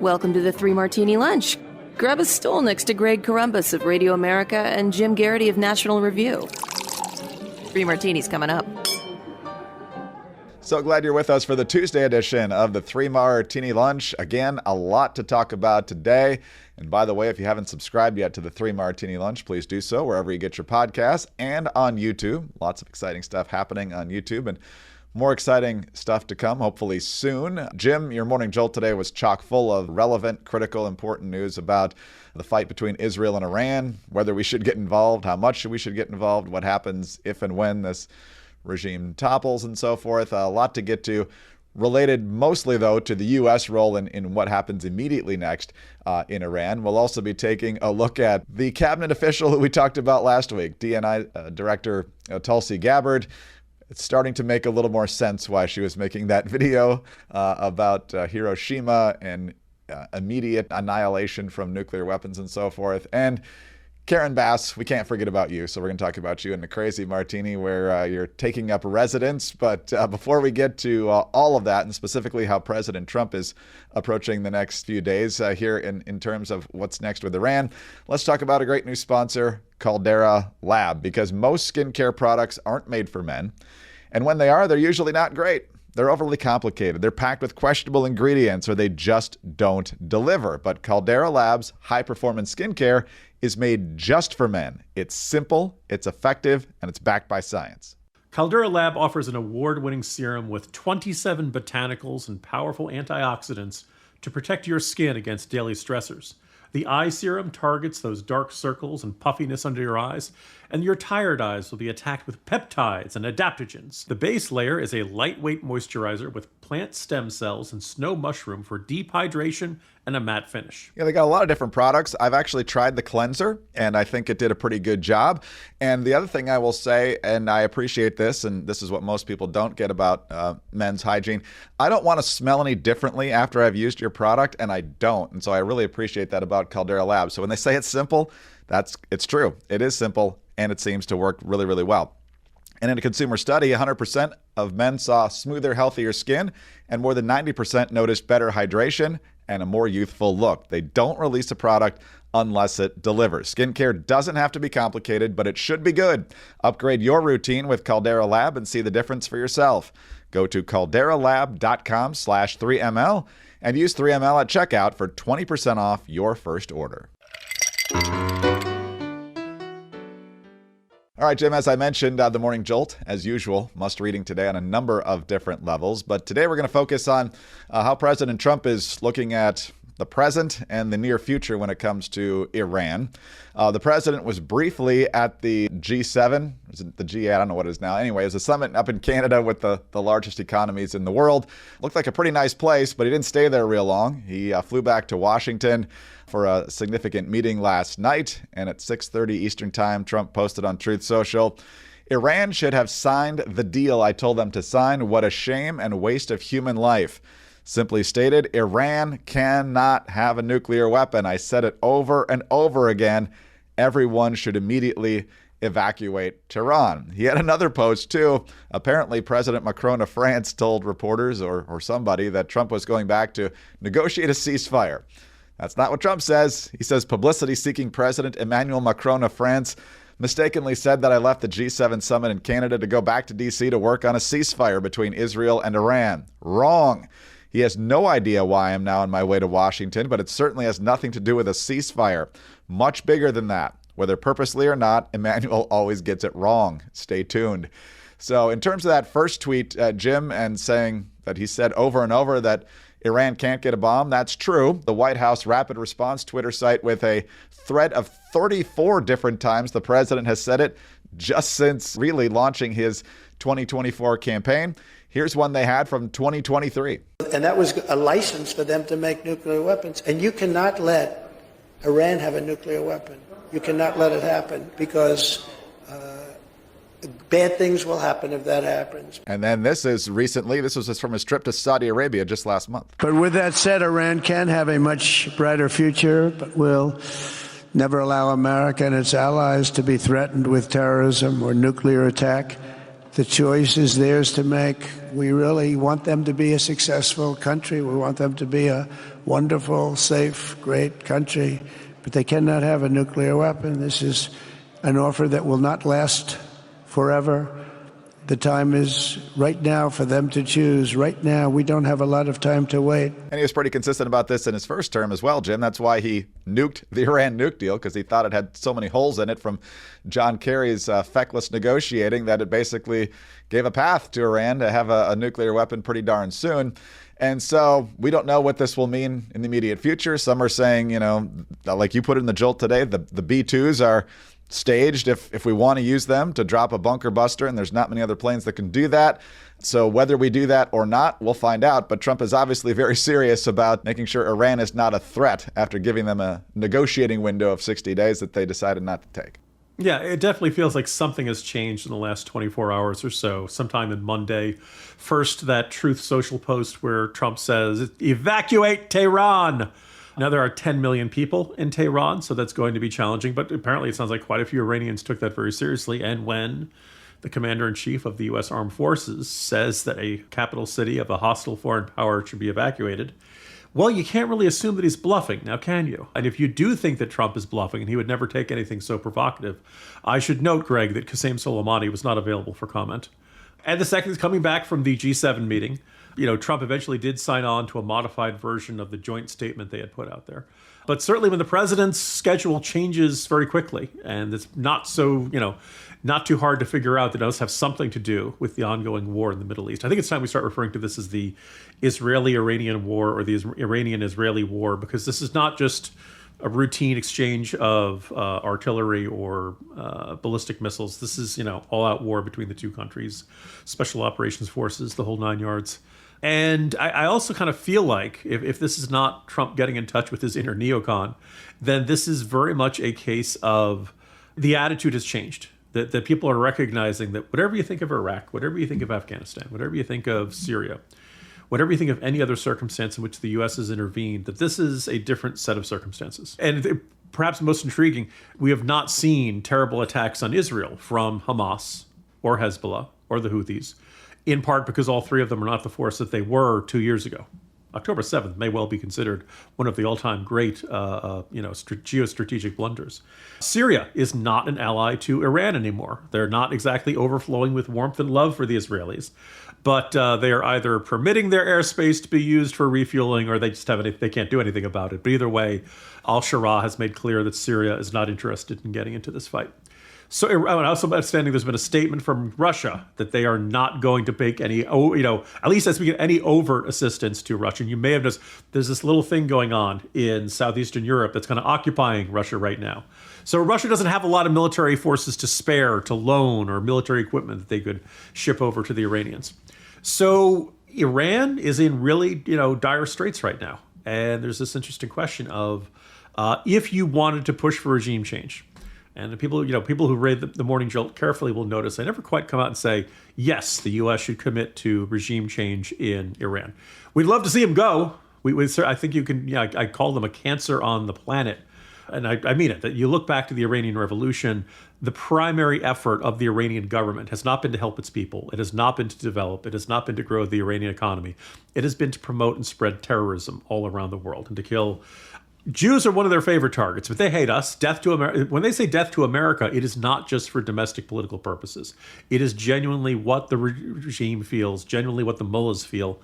Welcome to the Three Martini Lunch. Grab a stool next to Greg Corombos of Radio America and Jim Garrity of National Review. Three Martinis coming up. So glad you're with us for the Tuesday edition of the Three Martini Lunch. Again, a lot to talk about today. And by the way, if you haven't subscribed yet to the Three Martini Lunch, please do so wherever you get your podcasts and on YouTube. Lots of exciting stuff happening on YouTube and more exciting stuff to come, hopefully soon. Jim, your Morning Jolt today was chock full of relevant, critical, important news about the fight between Israel and Iran, whether we should get involved, how much we should get involved, what happens if and when this regime topples, and so forth. A lot to get to, related mostly, though, to the U.S. role in what happens immediately next in Iran. We'll also be taking a look at the cabinet official who we talked about last week, DNI Director Tulsi Gabbard. It's starting to make a little more sense why she was making that video about Hiroshima and immediate annihilation from nuclear weapons and so forth. And Karen Bass, we can't forget about you. So we're going to talk about you in the Crazy Martini, where you're taking up residence. But before we get to all of that, and specifically how President Trump is approaching the next few days here in terms of what's next with Iran, let's talk about a great new sponsor, Caldera Lab, because most skincare products aren't made for men. And when they are, they're usually not great. They're overly complicated. They're packed with questionable ingredients, or they just don't deliver. But Caldera Lab's high-performance skincare is made just for men. It's simple, it's effective, and it's backed by science. Caldera Lab offers an award-winning serum with 27 botanicals and powerful antioxidants to protect your skin against daily stressors. The eye serum targets those dark circles and puffiness under your eyes, and your tired eyes will be attacked with peptides and adaptogens. The base layer is a lightweight moisturizer with plant stem cells and snow mushroom for deep hydration and a matte finish. Yeah, they got a lot of different products. I've actually tried the cleanser, and I think it did a pretty good job. And the other thing I will say, and I appreciate this, and this is what most people don't get about men's hygiene, I don't want to smell any differently after I've used your product, and I don't. And so I really appreciate that about Caldera Lab. So when they say it's simple, it's true. It is simple, and it seems to work really, really well. And in a consumer study, 100% of men saw smoother, healthier skin, and more than 90% noticed better hydration and a more youthful look. They don't release a product unless it delivers. Skincare doesn't have to be complicated, but it should be good. Upgrade your routine with Caldera Lab and see the difference for yourself. Go to calderalab.com/3ml and use 3ml at checkout for 20% off your first order. All right, Jim, as I mentioned, the Morning Jolt, as usual, must reading today on a number of different levels. But today we're going to focus on how President Trump is looking at the present and the near future when it comes to Iran. The president was briefly at the G7, is it the G8? I don't know what it is now. Anyway, it's a summit up in Canada with the largest economies in the world. Looked like a pretty nice place, but he didn't stay there real long. He flew back to Washington for a significant meeting last night. And at 6:30 Eastern Time, Trump posted on Truth Social, "Iran should have signed the deal I told them to sign. What a shame and waste of human life. Simply stated, Iran cannot have a nuclear weapon. I said it over and over again. Everyone should immediately evacuate Tehran." He had another post, too. Apparently, President Macron of France told reporters or somebody that Trump was going back to negotiate a ceasefire. That's not what Trump says. He says publicity-seeking President Emmanuel Macron of France mistakenly said that I left the G7 summit in Canada to go back to D.C. to work on a ceasefire between Israel and Iran. Wrong. He has no idea why I'm now on my way to Washington, but it certainly has nothing to do with a ceasefire. Much bigger than that. Whether purposely or not, Emmanuel always gets it wrong. Stay tuned. So in terms of that first tweet, Jim, and saying that he said over and over that Iran can't get a bomb, that's true. The White House Rapid Response Twitter site with a thread of 34 different times the president has said it just since really launching his 2024 campaign. Here's one they had from 2023. And that was a license for them to make nuclear weapons. And you cannot let Iran have a nuclear weapon. You cannot let it happen because bad things will happen if that happens. And then this was just from his trip to Saudi Arabia just last month. But with that said, Iran can have a much brighter future, but will never allow America and its allies to be threatened with terrorism or nuclear attack. The choice is theirs to make. We really want them to be a successful country. We want them to be a wonderful, safe, great country. But they cannot have a nuclear weapon. This is an offer that will not last forever. The time is right now for them to choose. Right now, we don't have a lot of time to wait. And he was pretty consistent about this in his first term as well, Jim. That's why he nuked the Iran nuke deal, because he thought it had so many holes in it from John Kerry's feckless negotiating that it basically gave a path to Iran to have a nuclear weapon pretty darn soon. And so we don't know what this will mean in the immediate future. Some are saying, like you put it in the Jolt today, the B-2s are staged if we want to use them to drop a bunker buster, and there's not many other planes that can do that. So whether we do that or not, we'll find out. But Trump is obviously very serious about making sure Iran is not a threat after giving them a negotiating window of 60 days that they decided not to take. Yeah, it definitely feels like something has changed in the last 24 hours or so. Sometime in Monday, first that Truth Social post where Trump says, evacuate Tehran. Now, there are 10 million people in Tehran, so that's going to be challenging. But apparently it sounds like quite a few Iranians took that very seriously. And when the commander-in-chief of the U.S. Armed Forces says that a capital city of a hostile foreign power should be evacuated, well, you can't really assume that he's bluffing, now can you? And if you do think that Trump is bluffing and he would never take anything so provocative, I should note, Greg, that Qasem Soleimani was not available for comment. And the second is coming back from the G7 meeting. Trump eventually did sign on to a modified version of the joint statement they had put out there. But certainly when the president's schedule changes very quickly, and it's not so, not too hard to figure out that it does have something to do with the ongoing war in the Middle East. I think it's time we start referring to this as the Israeli-Iranian war or the Iranian-Israeli war, because this is not just a routine exchange of artillery or ballistic missiles. This is, all-out war between the two countries, special operations forces, the whole nine yards. And I also kind of feel like if this is not Trump getting in touch with his inner neocon, then this is very much a case of the attitude has changed. That people are recognizing that whatever you think of Iraq, whatever you think of Afghanistan, whatever you think of Syria, whatever you think of any other circumstance in which the U.S. has intervened, that this is a different set of circumstances. And perhaps most intriguing, we have not seen terrible attacks on Israel from Hamas or Hezbollah or the Houthis, in part because all three of them are not the force that they were 2 years ago. October 7th may well be considered one of the all-time great, geostrategic blunders. Syria is not an ally to Iran anymore. They're not exactly overflowing with warmth and love for the Israelis, but they are either permitting their airspace to be used for refueling, or they just they can't do anything about it. But either way, al-Shara has made clear that Syria is not interested in getting into this fight. So I'm also understanding there's been a statement from Russia that they are not going to make any, at least as we get any overt assistance to Russia. And you may have noticed there's this little thing going on in southeastern Europe that's kind of occupying Russia right now. So Russia doesn't have a lot of military forces to spare, to loan, or military equipment that they could ship over to the Iranians. So Iran is in really, dire straits right now. And there's this interesting question of if you wanted to push for regime change. And the people who read the Morning Jolt carefully will notice I never quite come out and say, yes, the U.S. should commit to regime change in Iran. We'd love to see them go. I think you can, I call them a cancer on the planet. And I mean it, that you look back to the Iranian Revolution, the primary effort of the Iranian government has not been to help its people. It has not been to develop. It has not been to grow the Iranian economy. It has been to promote and spread terrorism all around the world and to kill. Jews are one of their favorite targets, but they hate us. Death to America. When they say death to America, it is not just for domestic political purposes. It is genuinely what the regime feels, genuinely what the mullahs feel.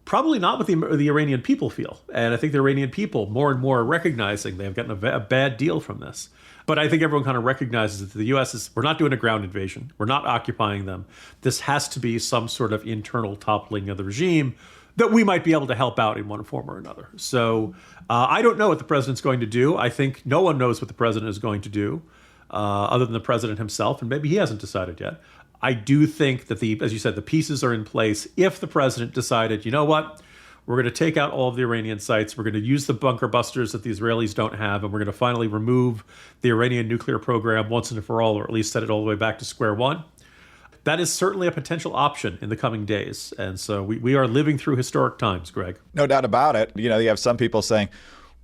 Probably not what the Iranian people feel. And I think the Iranian people more and more are recognizing they have gotten a bad deal from this. But I think everyone kind of recognizes that the U.S. we're not doing a ground invasion. We're not occupying them. This has to be some sort of internal toppling of the regime that we might be able to help out in one form or another. So I don't know what the president's going to do. I think no one knows what the president is going to do other than the president himself, and maybe he hasn't decided yet. I do think that as you said, the pieces are in place. If the president decided, you know what, we're going to take out all of the Iranian sites, we're going to use the bunker busters that the Israelis don't have, and we're going to finally remove the Iranian nuclear program once and for all, or at least set it all the way back to square one. That is certainly a potential option in the coming days. And so we are living through historic times, Greg. No doubt about it. You have some people saying,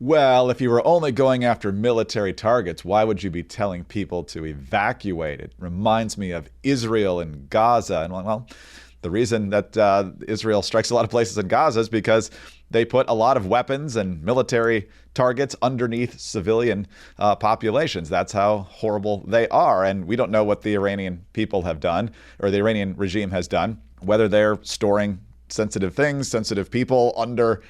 Well, if you were only going after military targets, why would you be telling people to evacuate? It reminds me of Israel and Gaza. And well, the reason that Israel strikes a lot of places in Gaza is because they put a lot of weapons and military targets underneath civilian populations. That's how horrible they are. And we don't know what the Iranian people have done, or the Iranian regime has done, whether they're storing sensitive things, sensitive people under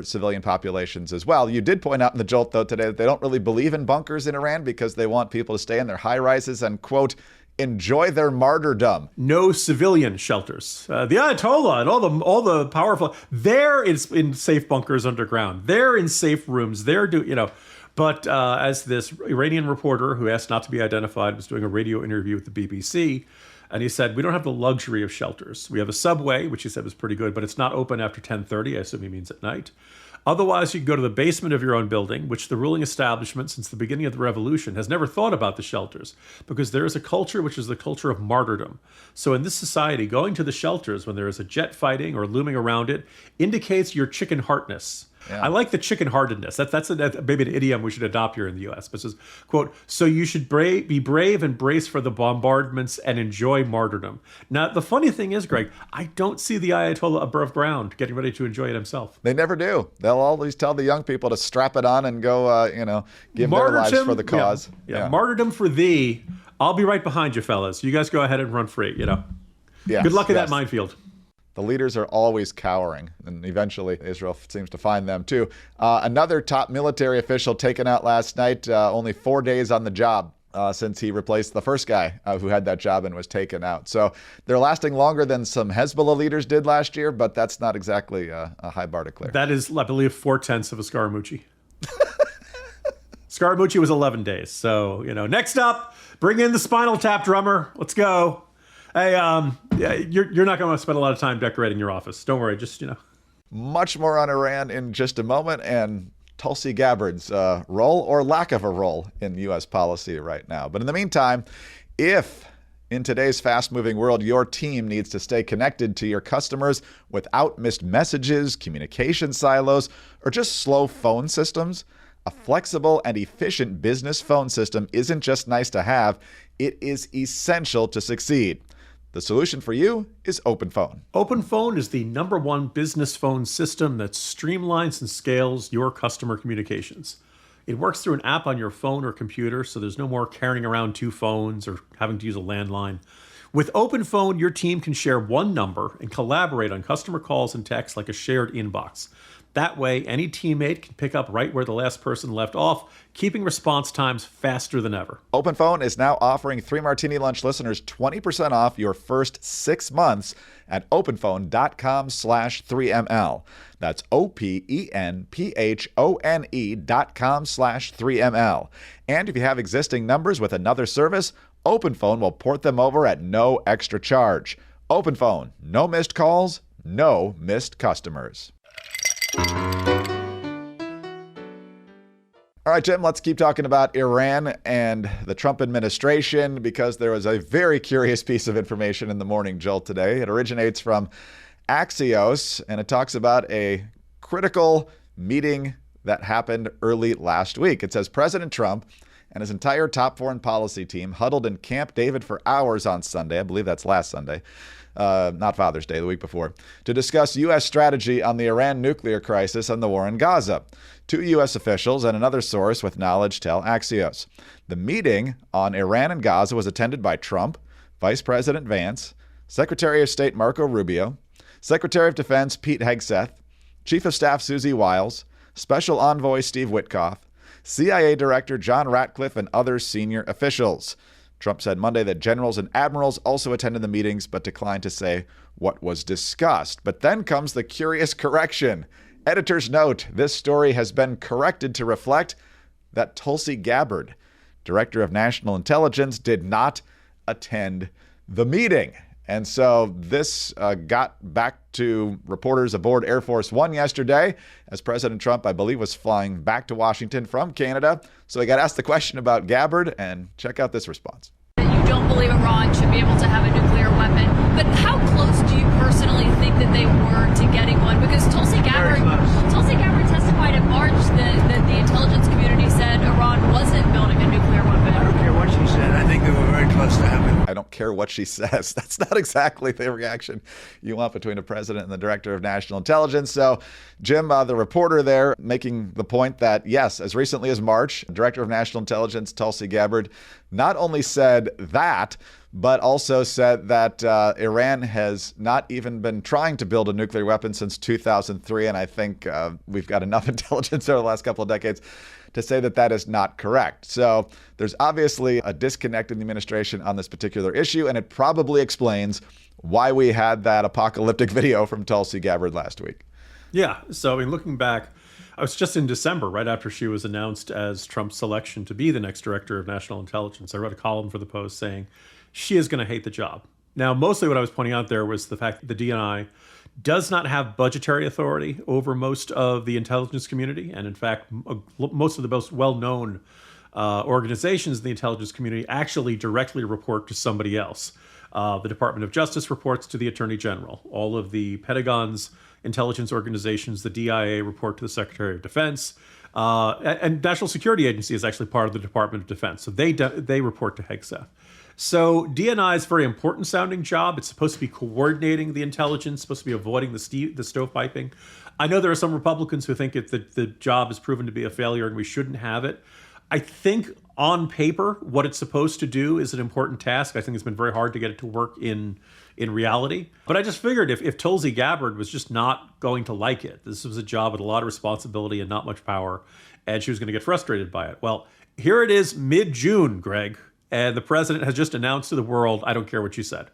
civilian populations as well. You did point out in the Jolt, though, today that they don't really believe in bunkers in Iran because they want people to stay in their high rises and, quote, enjoy their martyrdom. No civilian shelters. The Ayatollah and all the powerful, they're in safe bunkers underground. They're in safe rooms. But as this Iranian reporter who asked not to be identified was doing a radio interview with the BBC, and he said, we don't have the luxury of shelters. We have a subway, which he said was pretty good, but it's not open after 10:30. I assume he means at night. Otherwise, you can go to the basement of your own building, which the ruling establishment since the beginning of the revolution has never thought about the shelters, because there is a culture which is the culture of martyrdom. So in this society, going to the shelters when there is a jet fighting or looming around it indicates your chicken heartness. Yeah. I like the chicken-heartedness. That's maybe an idiom we should adopt here in the U.S. But it says, quote, so you should be brave and brace for the bombardments and enjoy martyrdom. Now, the funny thing is, Greg, I don't see the Ayatollah above ground getting ready to enjoy it himself. They never do. They'll always tell the young people to strap it on and go, give their lives for the cause. Yeah. Martyrdom for thee. I'll be right behind you, fellas. You guys go ahead and run free, Yes, Good luck in that minefield. The leaders are always cowering, and eventually Israel seems to find them too. Another top military official taken out last night, only 4 days on the job since he replaced the first guy who had that job and was taken out. So they're lasting longer than some Hezbollah leaders did last year, but that's not exactly a high bar to clear. That is, I believe, 4/10 of a Scaramucci. Scaramucci was 11 days. So, next up, bring in the Spinal Tap drummer. Let's go. Hey, you're not going to spend a lot of time decorating your office. Don't worry, just, Much more on Iran in just a moment, and Tulsi Gabbard's role or lack of a role in U.S. policy right now. But in the meantime, if in today's fast-moving world, your team needs to stay connected to your customers without missed messages, communication silos, or just slow phone systems, a flexible and efficient business phone system isn't just nice to have, it is essential to succeed. The solution for you is OpenPhone. OpenPhone is the #1 business phone system that streamlines and scales your customer communications. It works through an app on your phone or computer, so there's no more carrying around 2 phones or having to use a landline. With OpenPhone, your team can share one number and collaborate on customer calls and texts like a shared inbox. That way, any teammate can pick up right where the last person left off, keeping response times faster than ever. OpenPhone is now offering 3 Martini Lunch listeners 20% off your first 6 months at openphone.com/3ml. That's OPENPHONE.com/3ml. And if you have existing numbers with another service, OpenPhone will port them over at no extra charge. OpenPhone, no missed calls, no missed customers. All right, Jim, let's keep talking about Iran and the Trump administration, because there was a very curious piece of information in the Morning Jolt today. It originates from Axios, and it talks about a critical meeting that happened early last week. It says President Trump and his entire top foreign policy team huddled in Camp David for hours on Sunday. I believe that's last Sunday. Not Father's Day, the week before, to discuss U.S. strategy on the Iran nuclear crisis and the war in Gaza. 2 U.S. officials and another source with knowledge tell Axios. The meeting on Iran and Gaza was attended by Trump, Vice President Vance, Secretary of State Marco Rubio, Secretary of Defense Pete Hegseth, Chief of Staff Susie Wiles, Special Envoy Steve Witkoff, CIA Director John Ratcliffe, and other senior officials. Trump said Monday that generals and admirals also attended the meetings, but declined to say what was discussed. But then comes the curious correction. Editor's note, this story has been corrected to reflect that Tulsi Gabbard, Director of National Intelligence, did not attend the meeting. And so this got back to reporters aboard Air Force One yesterday, as President Trump, I believe, was flying back to Washington from Canada. So he got asked the question about Gabbard, and check out this response. You don't believe Iran should be able to have a nuclear weapon, but how close do you personally think that they were to getting one? Because Tulsi Gabbard testified in March that care what she says. That's not exactly the reaction you want between a president and the director of national intelligence. So Jim, the reporter there, making the point that, yes, as recently as March, Director of National Intelligence Tulsi Gabbard not only said that, but also said that Iran has not even been trying to build a nuclear weapon since 2003. And I think we've got enough intelligence over the last couple of decades to say that that is not correct. So there's obviously a disconnect in the administration on this particular issue, and it probably explains why we had that apocalyptic video from Tulsi Gabbard last week. Yeah. So, I mean, looking back, I was just in December, right after she was announced as Trump's selection to be the next director of national intelligence. I wrote a column for the Post saying she is going to hate the job. Now, mostly what I was pointing out there was the fact that the DNI does not have budgetary authority over most of the intelligence community. And in fact, most of the most well-known organizations in the intelligence community actually directly report to somebody else. The Department of Justice reports to the Attorney General. All of the Pentagon's intelligence organizations, the DIA, report to the Secretary of Defense. And National Security Agency is actually part of the Department of Defense. So they report to HEGSAF. So DNI is a very important sounding job. It's supposed to be coordinating the intelligence, supposed to be avoiding the stovepiping. I know there are some Republicans who think that the job has proven to be a failure and we shouldn't have it. I think on paper, what it's supposed to do is an important task. I think it's been very hard to get it to work in reality. But I just figured if Tulsi Gabbard was just not going to like it, this was a job with a lot of responsibility and not much power, and she was going to get frustrated by it. Well, here it is mid-June, Greg, and the president has just announced to the world, I don't care what you said.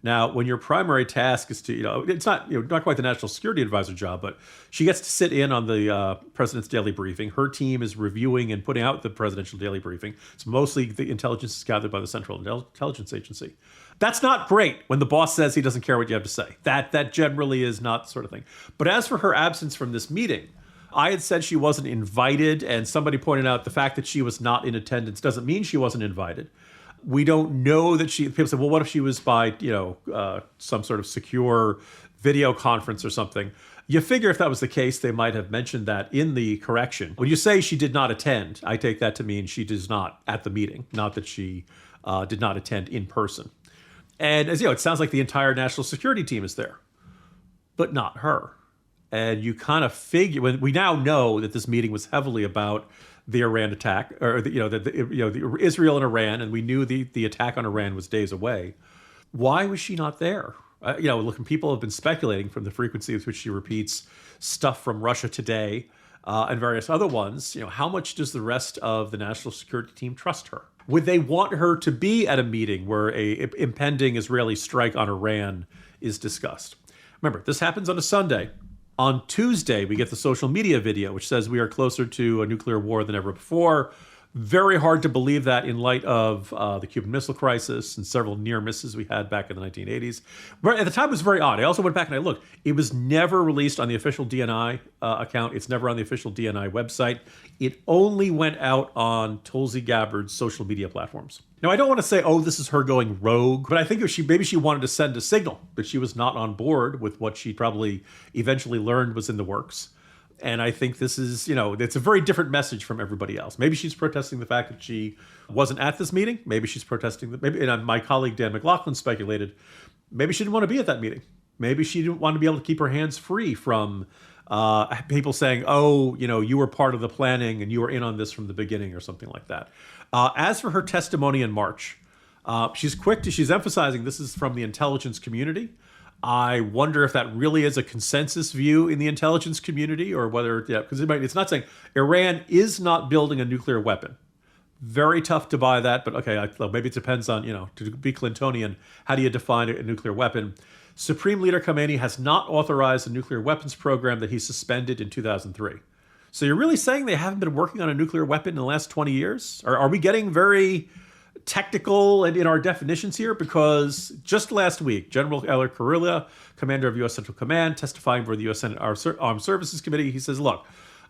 Now, when your primary task is to, it's not, not quite the national security advisor job, but she gets to sit in on the president's daily briefing. Her team is reviewing and putting out the presidential daily briefing. It's mostly the intelligence is gathered by the Central Intelligence Agency. That's not great when the boss says he doesn't care what you have to say. That generally is not the sort of thing. But as for her absence from this meeting, I had said she wasn't invited, and somebody pointed out the fact that she was not in attendance doesn't mean she wasn't invited. We don't know that people said, well, what if she was by, some sort of secure video conference or something? You figure if that was the case, they might have mentioned that in the correction. When you say she did not attend, I take that to mean she is not at the meeting, not that she did not attend in person. And as you know, it sounds like the entire national security team is there, but not her. And you kind of figure, when we now know that this meeting was heavily about the Iran attack, or the Israel and Iran, and we knew the attack on Iran was days away. Why was she not there? Look, people have been speculating from the frequency with which she repeats stuff from Russia Today and various other ones. How much does the rest of the national security team trust her? Would they want her to be at a meeting where a impending Israeli strike on Iran is discussed? Remember, this happens on a Sunday. On Tuesday, we get the social media video, which says we are closer to a nuclear war than ever before. Very hard to believe that in light of the Cuban Missile Crisis and several near misses we had back in the 1980s. But at the time, it was very odd. I also went back and I looked. It was never released on the official DNI account. It's never on the official DNI website. It only went out on Tulsi Gabbard's social media platforms. Now, I don't want to say, oh, this is her going rogue, but I think maybe she wanted to send a signal that she was not on board with what she probably eventually learned was in the works. And I think this is, it's a very different message from everybody else. Maybe she's protesting the fact that she wasn't at this meeting. Maybe she's protesting and my colleague Dan McLaughlin speculated, maybe she didn't want to be at that meeting. Maybe she didn't want to be able to keep her hands free from people saying, oh, you were part of the planning and you were in on this from the beginning or something like that. As for her testimony in March, she's emphasizing this is from the intelligence community. I wonder if that really is a consensus view in the intelligence community, or whether, because it's not saying Iran is not building a nuclear weapon. Very tough to buy that, but okay, maybe it depends on, to be Clintonian, how do you define a nuclear weapon? Supreme Leader Khamenei has not authorized a nuclear weapons program that he suspended in 2003. So you're really saying they haven't been working on a nuclear weapon in the last 20 years? Are we getting very technical and in our definitions here? Because just last week, General Eller Kurilla, commander of U.S. Central Command, testifying for the U.S. Senate Armed Services Committee, he says, look,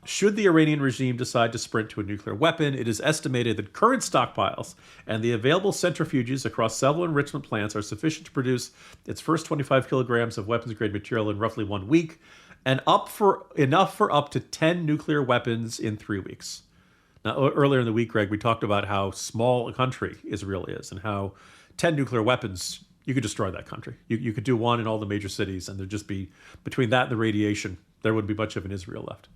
should the Iranian regime decide to sprint to a nuclear weapon, it is estimated that current stockpiles and the available centrifuges across several enrichment plants are sufficient to produce its first 25 kilograms of weapons-grade material in roughly 1 week, and enough for up to 10 nuclear weapons in 3 weeks. Now, earlier in the week, Greg, we talked about how small a country Israel is and how 10 nuclear weapons, you could destroy that country. You could do one in all the major cities, and there'd just be, between that and the radiation, there wouldn't be much of an Israel left.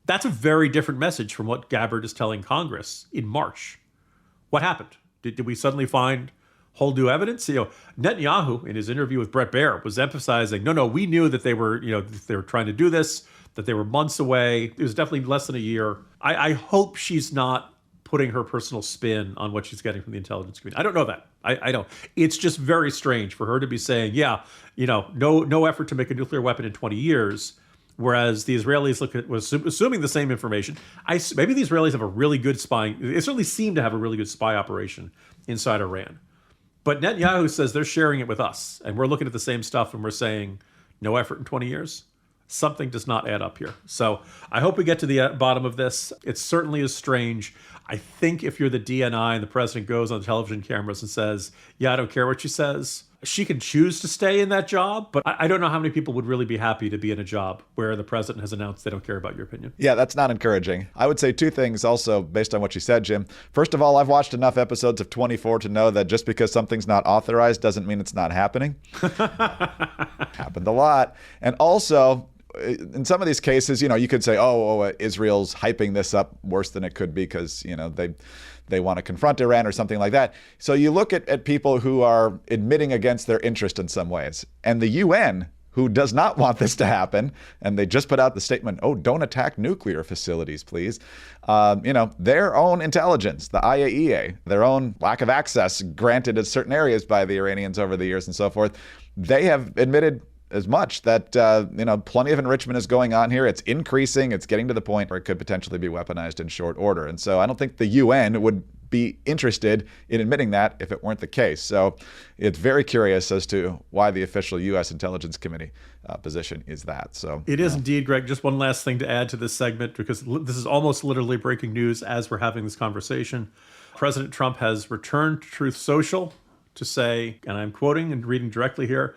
That's a very different message from what Gabbard is telling Congress in March. What happened? Did we suddenly find whole new evidence? Netanyahu, in his interview with Bret Baier, was emphasizing, no, we knew that they were trying to do this, that they were months away. It was definitely less than a year. I hope she's not putting her personal spin on what she's getting from the intelligence community. I don't know that. I don't. It's just very strange for her to be saying, no effort to make a nuclear weapon in 20 years, whereas the Israelis was assuming the same information. Maybe the Israelis have a really good spying. They certainly seem to have a really good spy operation inside Iran. But Netanyahu says they're sharing it with us, and we're looking at the same stuff, and we're saying no effort in 20 years. Something does not add up here. So I hope we get to the bottom of this. It certainly is strange. I think if you're the DNI and the president goes on the television cameras and says, yeah, I don't care what she says, she can choose to stay in that job. But I don't know how many people would really be happy to be in a job where the president has announced they don't care about your opinion. Yeah, that's not encouraging. I would say two things also based on what you said, Jim. First of all, I've watched enough episodes of 24 to know that just because something's not authorized doesn't mean it's not happening. Happened a lot. And also, in some of these cases, you could say, Israel's hyping this up worse than it could be because, they want to confront Iran or something like that. So you look at people who are admitting against their interest in some ways. And the UN, who does not want this to happen, and they just put out the statement, don't attack nuclear facilities, please. Their own intelligence, the IAEA, their own lack of access granted in certain areas by the Iranians over the years and so forth, they have admitted as much that, plenty of enrichment is going on here. It's increasing. It's getting to the point where it could potentially be weaponized in short order. And so I don't think the UN would be interested in admitting that if it weren't the case. So it's very curious as to why the official U.S. Intelligence Committee position is that. So it is indeed, Greg. Just one last thing to add to this segment, because this is almost literally breaking news as we're having this conversation. President Trump has returned to Truth Social to say, and I'm quoting and reading directly here,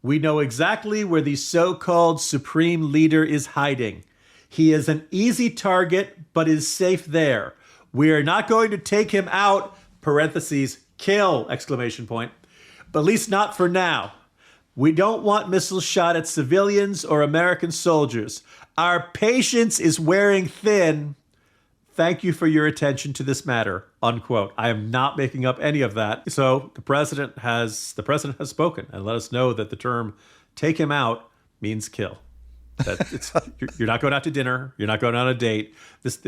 "We know exactly where the so-called supreme leader is hiding. He is an easy target, but is safe there. We are not going to take him out, parentheses, kill, exclamation point, but at least not for now. We don't want missiles shot at civilians or American soldiers. Our patience is wearing thin. Thank you for your attention to this matter," unquote. I am not making up any of that. So the president has spoken and let us know that the term "take him out" means kill. That you're not going out to dinner. You're not going on a date. Just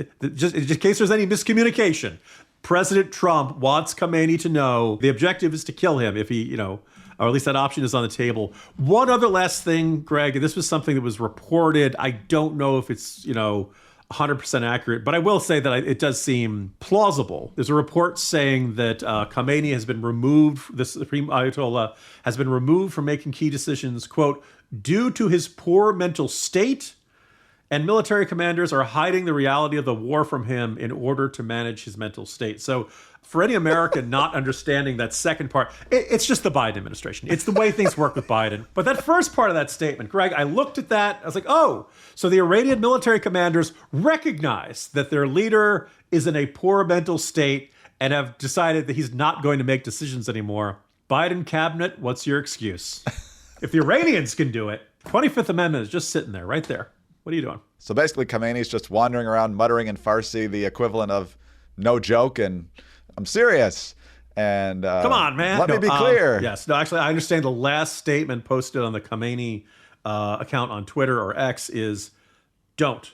in case there's any miscommunication, President Trump wants Khamenei to know the objective is to kill him if he, or at least that option is on the table. One other last thing, Greg, and this was something that was reported. I don't know if it's, 100% accurate, but I will say that it does seem plausible. There's a report saying that Khamenei has been removed, the Supreme Ayatollah has been removed from making key decisions, quote, due to his poor mental state, and military commanders are hiding the reality of the war from him in order to manage his mental state. So for any American not understanding that second part, it's just the Biden administration. It's the way things work with Biden. But that first part of that statement, Greg, I looked at that. I was like, so the Iranian military commanders recognize that their leader is in a poor mental state and have decided that he's not going to make decisions anymore. Biden cabinet, what's your excuse? If the Iranians can do it, 25th Amendment is just sitting there, right there. What are you doing? So basically, Khamenei's just wandering around muttering in Farsi the equivalent of "no joke" and "I'm serious." And come on, man. Let me be clear. Yes. No, actually, I understand the last statement posted on the Khamenei account on Twitter or X is don't.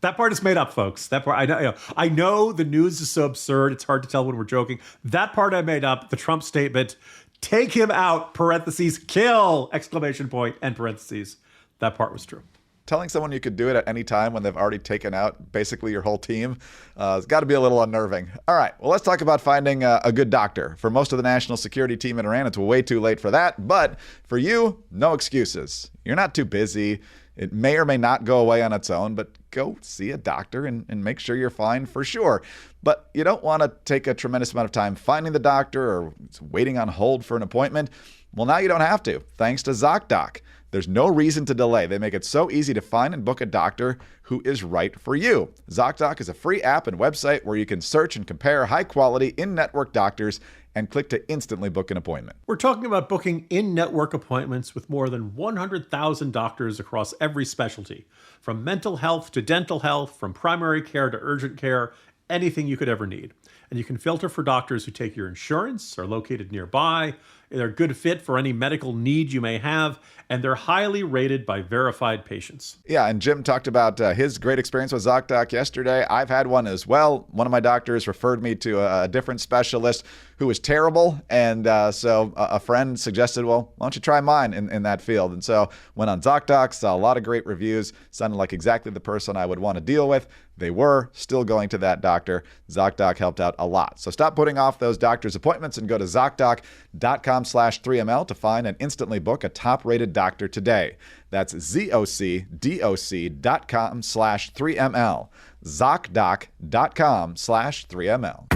That part is made up, folks. That part, I know the news is so absurd, it's hard to tell when we're joking. That part I made up, the Trump statement, "take him out, parentheses, kill, exclamation point, and parentheses." That part was true. Telling someone you could do it at any time when they've already taken out basically your whole team has got to be a little unnerving. All right, well, let's talk about finding a good doctor. For most of the national security team in Iran, it's way too late for that. But for you, no excuses. You're not too busy. It may or may not go away on its own, but go see a doctor and make sure you're fine for sure. But you don't want to take a tremendous amount of time finding the doctor or waiting on hold for an appointment. Well, now you don't have to, thanks to ZocDoc. There's no reason to delay. They make it so easy to find and book a doctor who is right for you. ZocDoc is a free app and website where you can search and compare high-quality in-network doctors and click to instantly book an appointment. We're talking about booking in-network appointments with more than 100,000 doctors across every specialty, from mental health to dental health, from primary care to urgent care, anything you could ever need. And you can filter for doctors who take your insurance, are located nearby, they're a good fit for any medical need you may have, and they're highly rated by verified patients. Yeah, and Jim talked about his great experience with ZocDoc yesterday. I've had one as well. One of my doctors referred me to a different specialist who was terrible, and so a friend suggested, well, why don't you try mine in that field? And so went on ZocDoc, saw a lot of great reviews, sounded like exactly the person I would want to deal with. They were still going to that doctor. ZocDoc helped out a lot. So stop putting off those doctor's appointments and go to ZocDoc.com/3ML to find and instantly book a top-rated doctor today. That's ZocDoc.com/3ML. ZocDoc.com/3ML.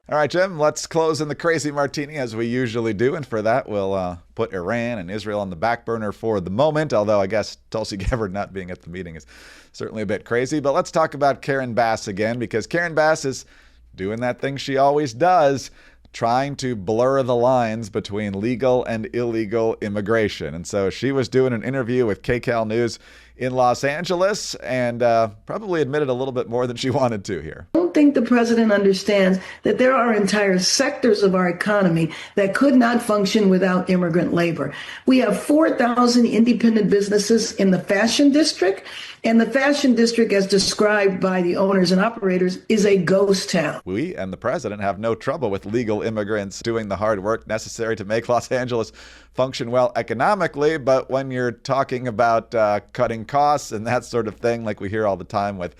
All right, Jim, let's close in the crazy martini as we usually do. And for that, we'll put Iran and Israel on the back burner for the moment, although I guess Tulsi Gabbard not being at the meeting is certainly a bit crazy. But let's talk about Karen Bass again, because Karen Bass is doing that thing she always does, trying to blur the lines between legal and illegal immigration. And so she was doing an interview with KCAL News in Los Angeles and probably admitted a little bit more than she wanted to here. I don't think the president understands that there are entire sectors of our economy that could not function without immigrant labor. We have 4,000 independent businesses in the fashion district, and the fashion district, as described by the owners and operators, is a ghost town. We and the president have no trouble with legal immigrants doing the hard work necessary to make Los Angeles function well economically, but when you're talking about cutting costs and that sort of thing, like we hear all the time with,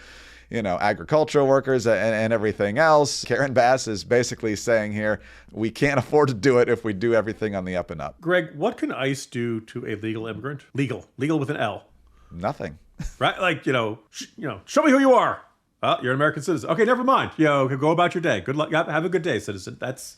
agricultural workers and everything else, Karen Bass is basically saying here, we can't afford to do it if we do everything on the up and up. Greg, what can ICE do to a legal immigrant? Legal with an L. Nothing. Right? Like, show me who you are. You're an American citizen. Okay, never mind. Go about your day. Good luck. Have a good day, citizen. That's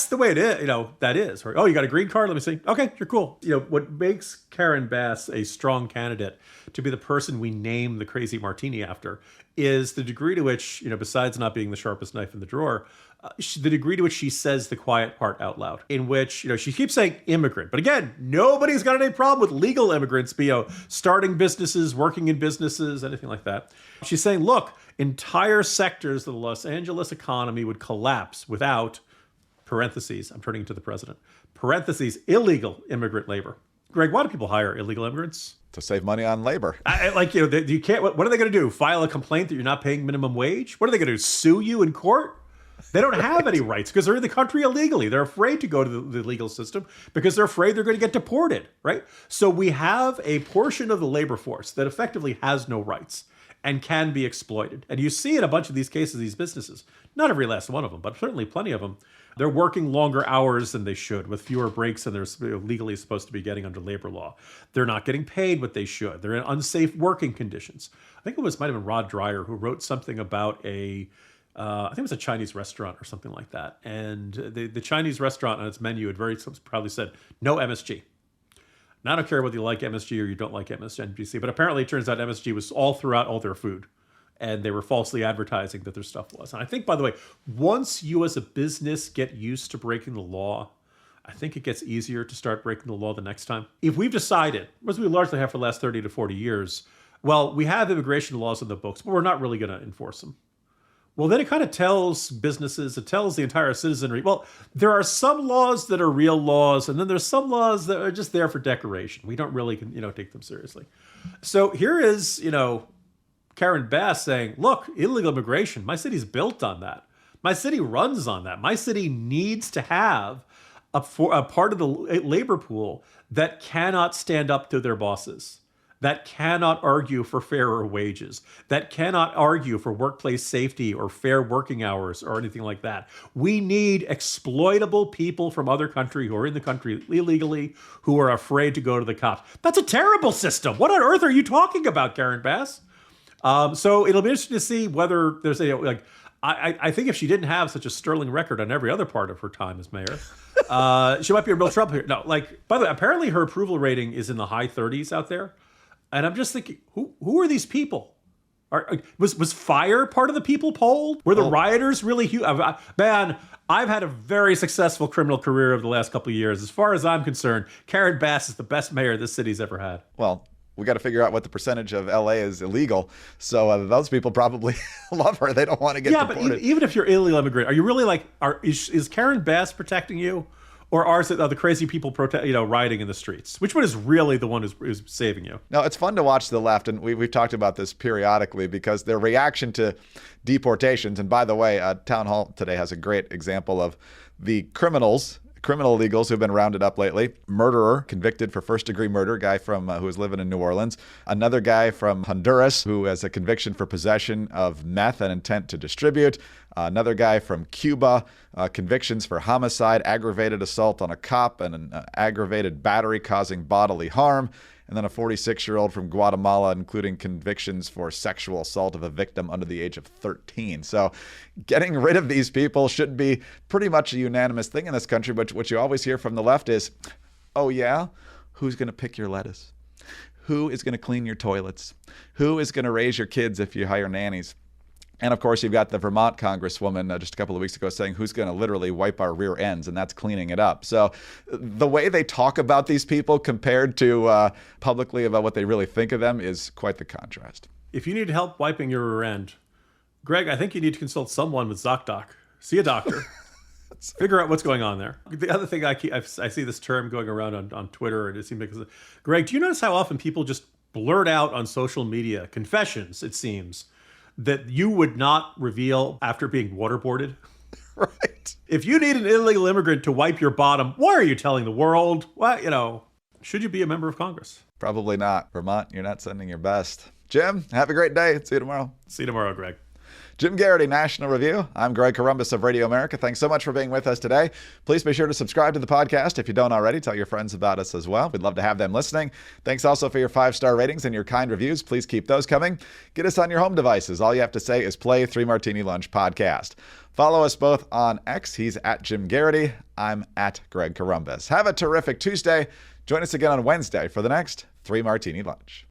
the way it is. That is. Or, oh, you got a green card? Let me see. Okay, you're cool. What makes Karen Bass a strong candidate to be the person we name the crazy martini after is the degree to which, besides not being the sharpest knife in the drawer, the degree to which she says the quiet part out loud, in which, she keeps saying immigrant. But again, nobody's got any problem with legal immigrants, starting businesses, working in businesses, anything like that. She's saying, look, entire sectors of the Los Angeles economy would collapse without, parentheses, I'm turning to the president, parentheses, illegal immigrant labor. Greg, why do people hire illegal immigrants? To save money on labor. You can't. What are they going to do? File a complaint that you're not paying minimum wage? What are they going to do? Sue you in court? They don't have any rights because they're in the country illegally. They're afraid to go to the legal system because they're afraid they're going to get deported, right? So we have a portion of the labor force that effectively has no rights and can be exploited. And you see in a bunch of these cases, these businesses, not every last one of them, but certainly plenty of them, they're working longer hours than they should with fewer breaks than they're legally supposed to be getting under labor law. They're not getting paid what they should. They're in unsafe working conditions. I think might have been Rod Dreyer who wrote something about I think it was a Chinese restaurant or something like that. And the Chinese restaurant on its menu had very proudly said, no MSG. Now, I don't care whether you like MSG or you don't like MSNBC, but apparently it turns out MSG was all throughout all their food. And they were falsely advertising that their stuff was. And I think, by the way, once you as a business get used to breaking the law, I think it gets easier to start breaking the law the next time. If we've decided, as we largely have for the last 30 to 40 years, well, we have immigration laws in the books, but we're not really going to enforce them. Well, then it kind of tells businesses, it tells the entire citizenry, well, there are some laws that are real laws, and then there's some laws that are just there for decoration. We don't really, take them seriously. So here is, Karen Bass saying, look, illegal immigration, my city's built on that. My city runs on that. My city needs to have a part of the labor pool that cannot stand up to their bosses, that cannot argue for fairer wages, that cannot argue for workplace safety or fair working hours or anything like that. We need exploitable people from other countries who are in the country illegally, who are afraid to go to the cops. That's a terrible system. What on earth are you talking about, Karen Bass? So it'll be interesting to see whether there's I think if she didn't have such a sterling record on every other part of her time as mayor, she might be in real trouble here. No, like, by the way, apparently her approval rating is in the high 30s out there. And I'm just thinking, who are these people? Was fire part of the people polled? Were the rioters really huge? Man, I've had a very successful criminal career over the last couple of years. As far as I'm concerned, Karen Bass is the best mayor this city's ever had. Well, we got to figure out what the percentage of LA is illegal. So those people probably love her. They don't want to get deported. But even if you're illegal immigrant, are you really like, is Karen Bass protecting you? Or are the crazy people rioting in the streets? Which one is really the one who's saving you? No, it's fun to watch the left, and we've talked about this periodically because their reaction to deportations, and by the way, Town Hall today has a great example of the criminal illegals who've been rounded up lately. Murderer, convicted for first-degree murder, guy from who was living in New Orleans. Another guy from Honduras who has a conviction for possession of meth and intent to distribute. Another guy from Cuba, convictions for homicide, aggravated assault on a cop, and an aggravated battery causing bodily harm. And then a 46-year-old from Guatemala, including convictions for sexual assault of a victim under the age of 13. So getting rid of these people should be pretty much a unanimous thing in this country. But what you always hear from the left is, oh yeah, who's going to pick your lettuce? Who is going to clean your toilets? Who is going to raise your kids if you hire nannies? And of course, you've got the Vermont congresswoman just a couple of weeks ago saying who's going to literally wipe our rear ends, and that's cleaning it up. So the way they talk about these people compared to publicly about what they really think of them is quite the contrast. If you need help wiping your rear end, Greg, I think you need to consult someone with ZocDoc. See a doctor. Figure out what's going on there. The other thing I see this term going around on Twitter, and it seems like, Greg, do you notice how often people just blurt out on social media confessions, it seems, that you would not reveal after being waterboarded? Right. If you need an illegal immigrant to wipe your bottom, why are you telling the world? Well, should you be a member of Congress? Probably not. Vermont, you're not sending your best. Jim, have a great day. See you tomorrow. See you tomorrow, Greg. Jim Garrity, National Review. I'm Greg Corombos of Radio America. Thanks so much for being with us today. Please be sure to subscribe to the podcast if you don't already. Tell your friends about us as well. We'd love to have them listening. Thanks also for your 5-star ratings and your kind reviews. Please keep those coming. Get us on your home devices. All you have to say is play 3 Martini Lunch podcast. Follow us both on X. He's at Jim Garrity. I'm at Greg Corombos. Have a terrific Tuesday. Join us again on Wednesday for the next 3 Martini Lunch.